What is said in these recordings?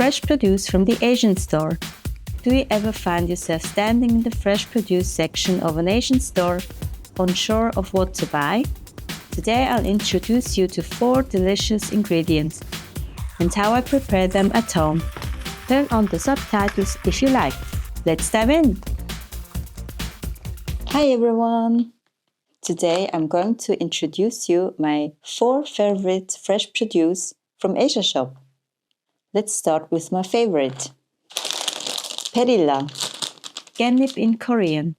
fresh produce from the Asian store. Do you ever find yourself standing in the fresh produce section of an Asian store, unsure of what to buy? Today I'll introduce you to 4 delicious ingredients and how I prepare them at home. Turn on the subtitles if you like. Let's dive in! Hi everyone! Today I'm going to introduce you my 4 favorite fresh produce from Asia Shop. Let's start with my favorite. Perilla, Genip in Korean.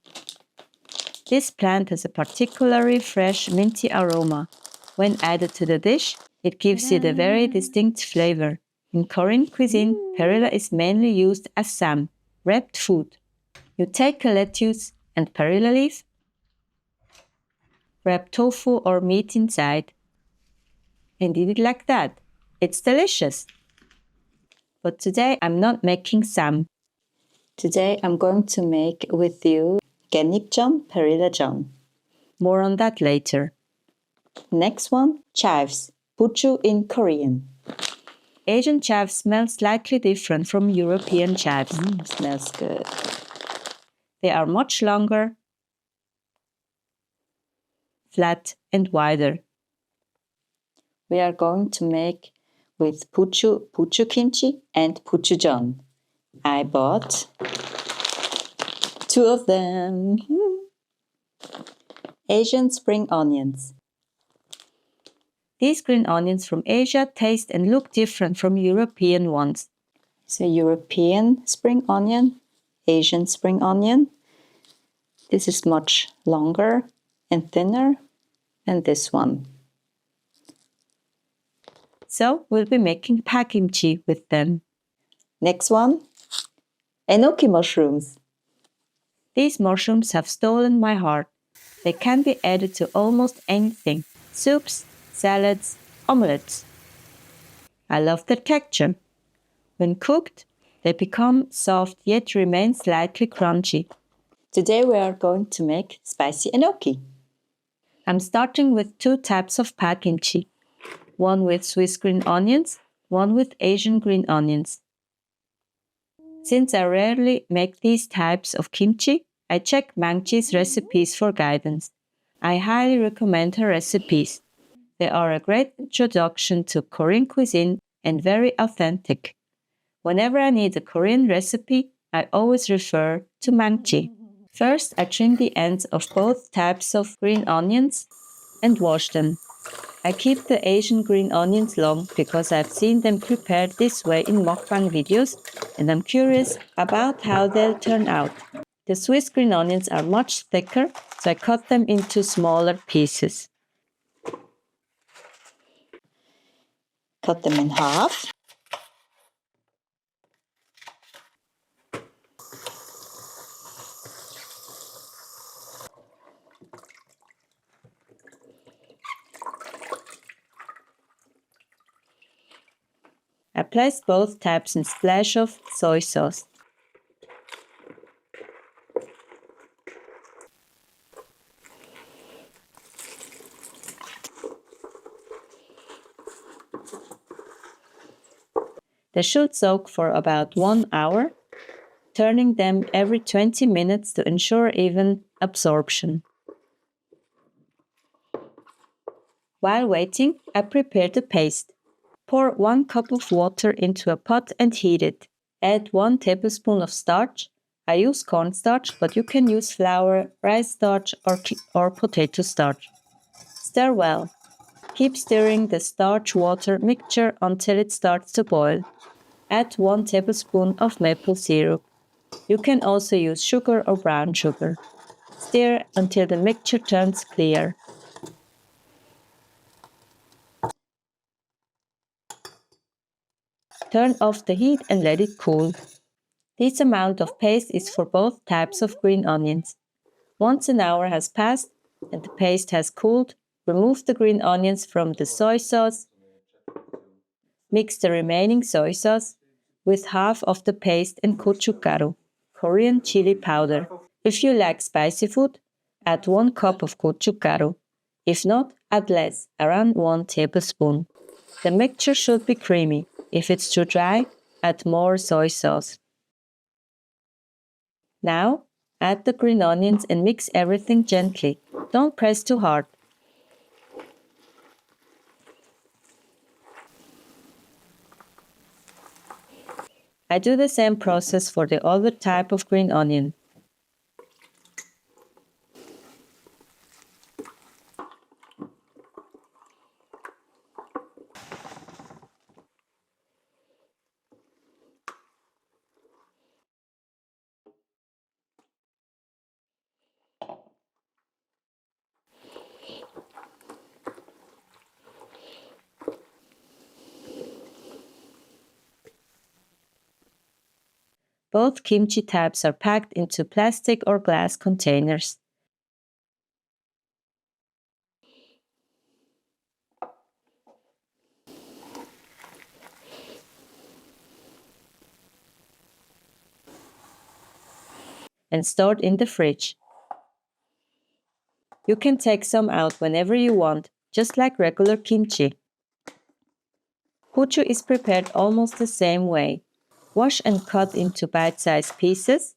This plant has a particularly fresh, minty aroma. When added to the dish, it gives you the very distinct flavor. In Korean cuisine, perilla is mainly used as sam, wrapped food. You take a lettuce and perilla leaf, wrap tofu or meat inside, and eat it like that. It's delicious. But today I'm not making sam. Today I'm going to make with you Genipjeon Perilla-jeon. More on that later. Next one, chives, buchu in Korean. Asian chives smell slightly different from European chives. Smells good. They are much longer, flat and wider. We are going to make with buchu kimchi and buchujeon. I bought 2 of them. Asian spring onions. These green onions from Asia taste and look different from European ones. So European spring onion, Asian spring onion. This is much longer and thinner than this one. So we'll be making pak kimchi with them. Next one, enoki mushrooms. These mushrooms have stolen my heart. They can be added to almost anything. Soups, salads, omelets. I love their texture. When cooked, they become soft yet remain slightly crunchy. Today we are going to make spicy enoki. I'm starting with 2 types of pak kimchi. One with Swiss green onions, one with Asian green onions. Since I rarely make these types of kimchi, I check Mangchi's recipes for guidance. I highly recommend her recipes. They are a great introduction to Korean cuisine and very authentic. Whenever I need a Korean recipe, I always refer to Mangchi. First, I trim the ends of both types of green onions and wash them. I keep the Asian green onions long because I've seen them prepared this way in mukbang videos and I'm curious about how they'll turn out. The Swiss green onions are much thicker, so I cut them into smaller pieces. Cut them in half. I placed both types in a splash of soy sauce. They should soak for about 1 hour, turning them every 20 minutes to ensure even absorption. While waiting, I prepare the paste. Pour 1 cup of water into a pot and heat it. Add 1 tablespoon of starch. I use cornstarch, but you can use flour, rice starch, or potato starch. Stir well. Keep stirring the starch-water mixture until it starts to boil. Add 1 tablespoon of maple syrup. You can also use sugar or brown sugar. Stir until the mixture turns clear. Turn off the heat and let it cool. This amount of paste is for both types of green onions. Once an hour has passed and the paste has cooled, remove the green onions from the soy sauce. Mix the remaining soy sauce with half of the paste and gochugaru, Korean chili powder. If you like spicy food, add 1 cup of gochugaru. If not, add less, around 1 tablespoon. The mixture should be creamy. If it's too dry, add more soy sauce. Now, add the green onions and mix everything gently. Don't press too hard. I do the same process for the other type of green onion. Both kimchi types are packed into plastic or glass containers. And stored in the fridge. You can take some out whenever you want, just like regular kimchi. Puchu is prepared almost the same way. Wash and cut into bite-sized pieces.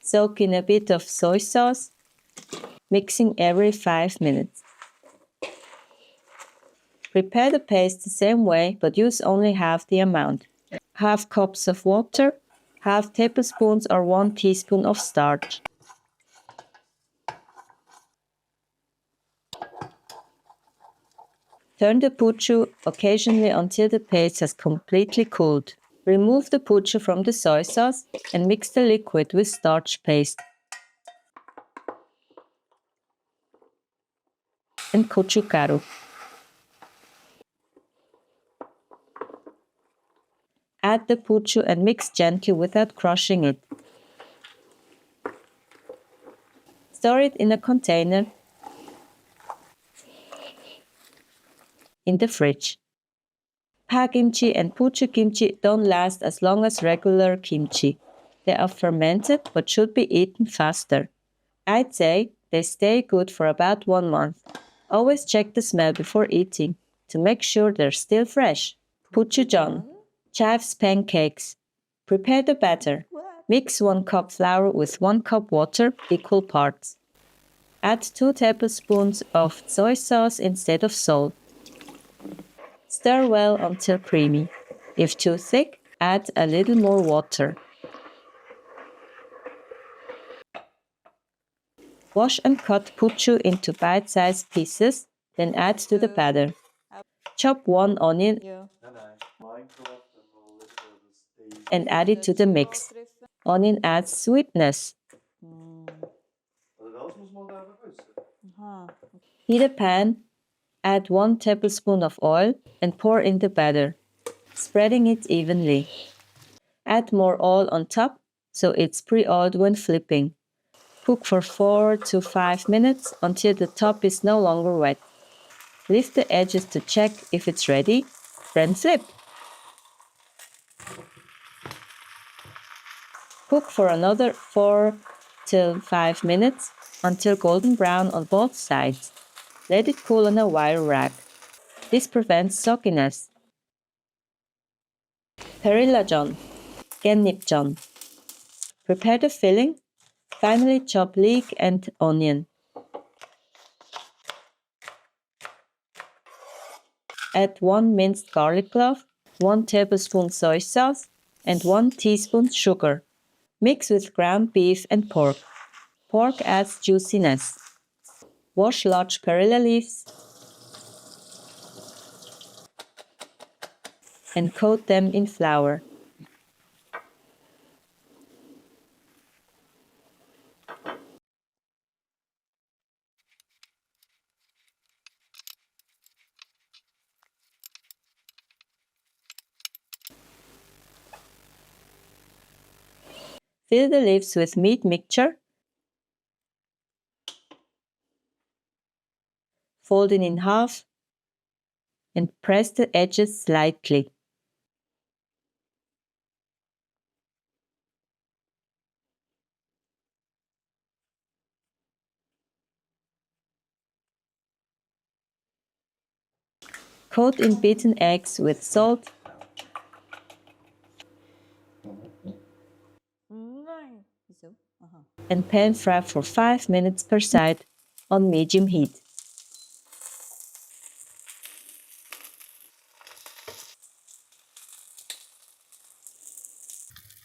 Soak in a bit of soy sauce, mixing every 5 minutes. Prepare the paste the same way, but use only half the amount. Half cups of water, half tablespoons or 1 teaspoon of starch. Turn the puchu occasionally until the paste has completely cooled. Remove the puchu from the soy sauce and mix the liquid with starch paste and gochugaru. Add the puchu and mix gently without crushing it. Store it in a container in the fridge. Pa kimchi and puchu kimchi don't last as long as regular kimchi. They are fermented but should be eaten faster. I'd say they stay good for about 1 month. Always check the smell before eating to make sure they're still fresh. Puchujeon, chives pancakes. Prepare the batter. Mix 1 cup flour with 1 cup water, equal parts. Add 2 tablespoons of soy sauce instead of salt. Stir well until creamy. If too thick, add a little more water. Wash and cut puchu into bite-sized pieces, then add to the batter. Chop 1 onion and add it to the mix. Onion adds sweetness. Heat a pan, add 1 tablespoon of oil and pour in the batter, spreading it evenly. Add more oil on top so it's pre-oiled when flipping. Cook for 4 to 5 minutes until the top is no longer wet. Lift the edges to check if it's ready, then flip. Cook for another 4 till 5 minutes until golden brown on both sides. Let it cool on a wire rack. This prevents sogginess. Perilla-jeon, Genip-jeon. Prepare the filling. Finally chop leek and onion. Add 1 minced garlic clove, 1 tablespoon soy sauce, and 1 teaspoon sugar. Mix with ground beef and pork. Pork adds juiciness. Wash large perilla leaves and coat them in flour. Fill the leaves with meat mixture. Fold it in half and press the edges slightly. Coat in beaten eggs with salt and pan fry for 5 minutes per side on medium heat.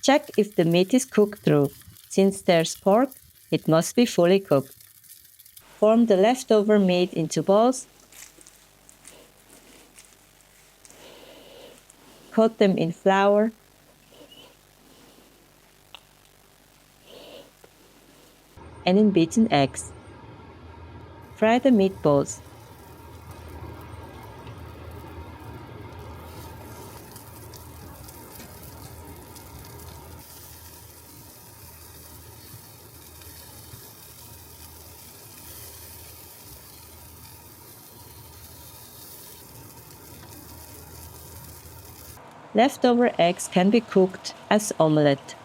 Check if the meat is cooked through. Since there's pork, it must be fully cooked. Form the leftover meat into balls. Coat them in flour. And in beaten eggs. Fry the meatballs. Leftover eggs can be cooked as omelette.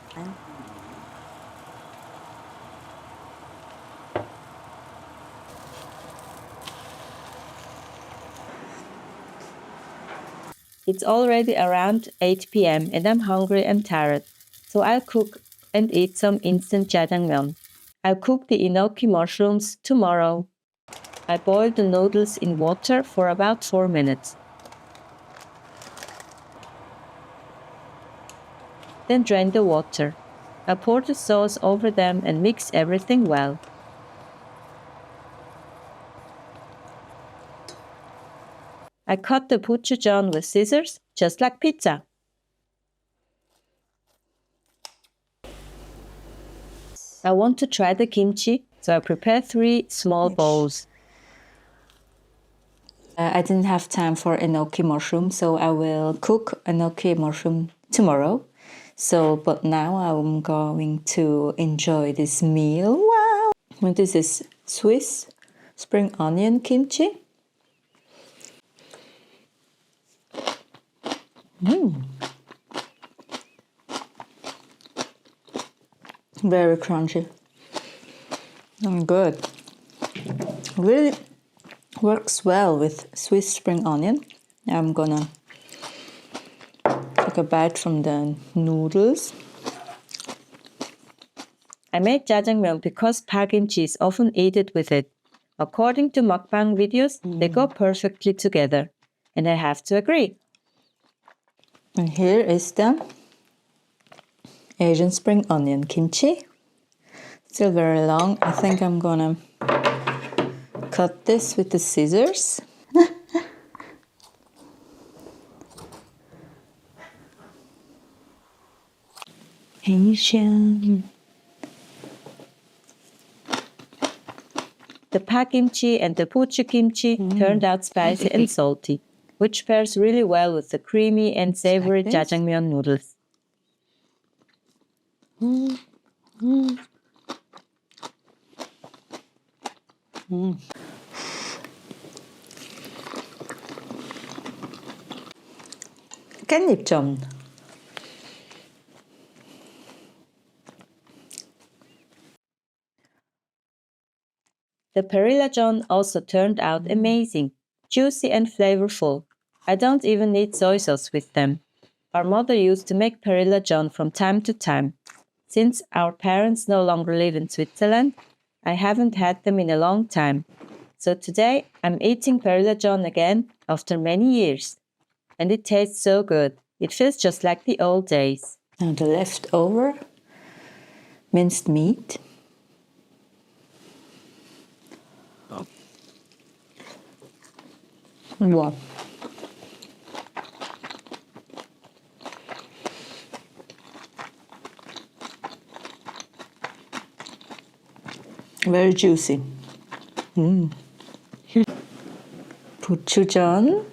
It's already around 8 p.m. and I'm hungry and tired, so I'll cook and eat some instant jajangmyeon. I'll cook the enoki mushrooms tomorrow. I boil the noodles in water for about 4 minutes. Then drain the water. I pour the sauce over them and mix everything well. I cut the gochujang with scissors, just like pizza. I want to try the kimchi, so I prepare 3 small bowls. I didn't have time for enoki mushroom, so I will cook enoki mushroom tomorrow. But now I'm going to enjoy this meal. Wow! This is Swiss spring onion kimchi. Very crunchy and good. Really works well with Swiss spring onion. I'm gonna take a bite from the noodles. I made jajangmyeon because pak kimchi is often eaten with it. According to mukbang videos, they go perfectly together. And I have to agree. And here is the Asian spring onion kimchi. Still very long. I think I'm gonna cut this with the scissors. Asian. The pak kimchi and the puchu kimchi turned out spicy and salty, which pairs really well with the creamy and savory jajangmyeon noodles. 깻잎전. The perilla jeon also turned out amazing, juicy and flavorful. I don't even need soy sauce with them. Our mother used to make perilla jeon from time to time. Since our parents no longer live in Switzerland, I haven't had them in a long time. So today I'm eating perilla jeon again after many years. And it tastes so good. It feels just like the old days. Now the leftover minced meat. Wow. Very juicy. 고추전.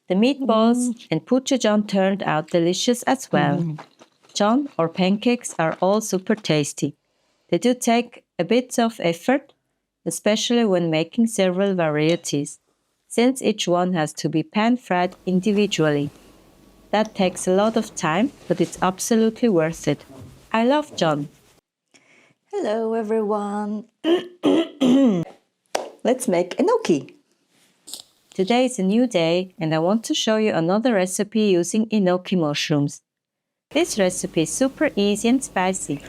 The meatballs and gochujang turned out delicious as well. Jeon or pancakes are all super tasty. They do take a bit of effort, especially when making several varieties, since each one has to be pan-fried individually. That takes a lot of time, but it's absolutely worth it. I love John. Hello everyone. Let's make enoki. Today is a new day and I want to show you another recipe using enoki mushrooms. This recipe is super easy and spicy.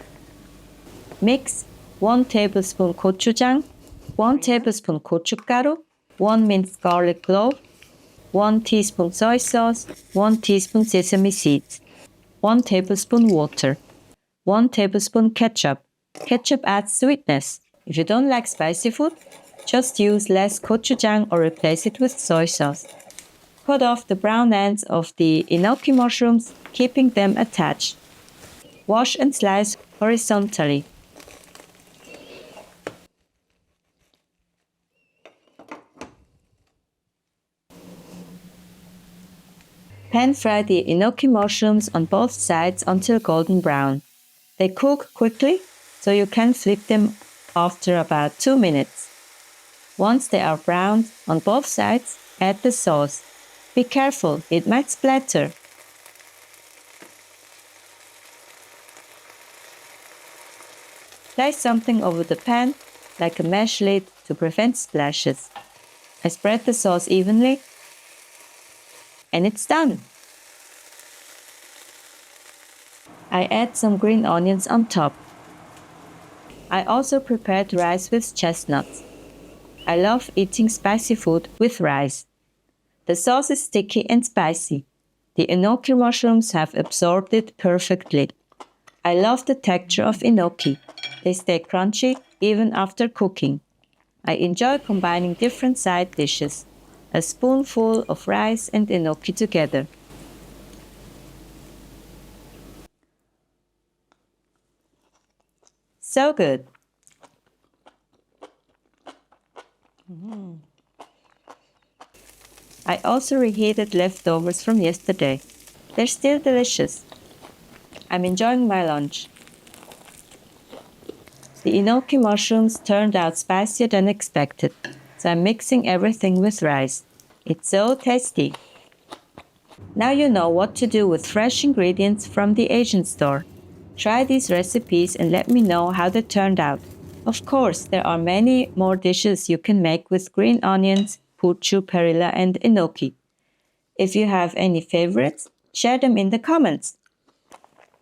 Mix 1 tablespoon gochujang, 1 tablespoon gochugaru, 1 minced garlic clove, 1 teaspoon soy sauce, 1 teaspoon sesame seeds, 1 tablespoon water, 1 tablespoon ketchup. Ketchup adds sweetness. If you don't like spicy food, just use less gochujang or replace it with soy sauce. Cut off the brown ends of the enoki mushrooms, keeping them attached. Wash and slice horizontally. Pan fry the enoki mushrooms on both sides until golden brown. They cook quickly, so you can flip them after about 2 minutes. Once they are browned on both sides, add the sauce. Be careful, it might splatter. Place something over the pan, like a mesh lid, to prevent splashes. I spread the sauce evenly, and it's done. I add some green onions on top. I also prepared rice with chestnuts. I love eating spicy food with rice. The sauce is sticky and spicy. The enoki mushrooms have absorbed it perfectly. I love the texture of enoki. They stay crunchy even after cooking. I enjoy combining different side dishes. A spoonful of rice and enoki together. So good. I also reheated leftovers from yesterday. They're still delicious. I'm enjoying my lunch. The enoki mushrooms turned out spicier than expected, so I'm mixing everything with rice. It's so tasty. Now you know what to do with fresh ingredients from the Asian store. Try these recipes and let me know how they turned out. Of course, there are many more dishes you can make with green onions, puchu, perilla and enoki. If you have any favorites, share them in the comments.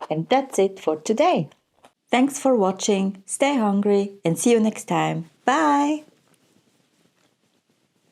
And that's it for today. Thanks for watching, stay hungry and see you next time. Bye!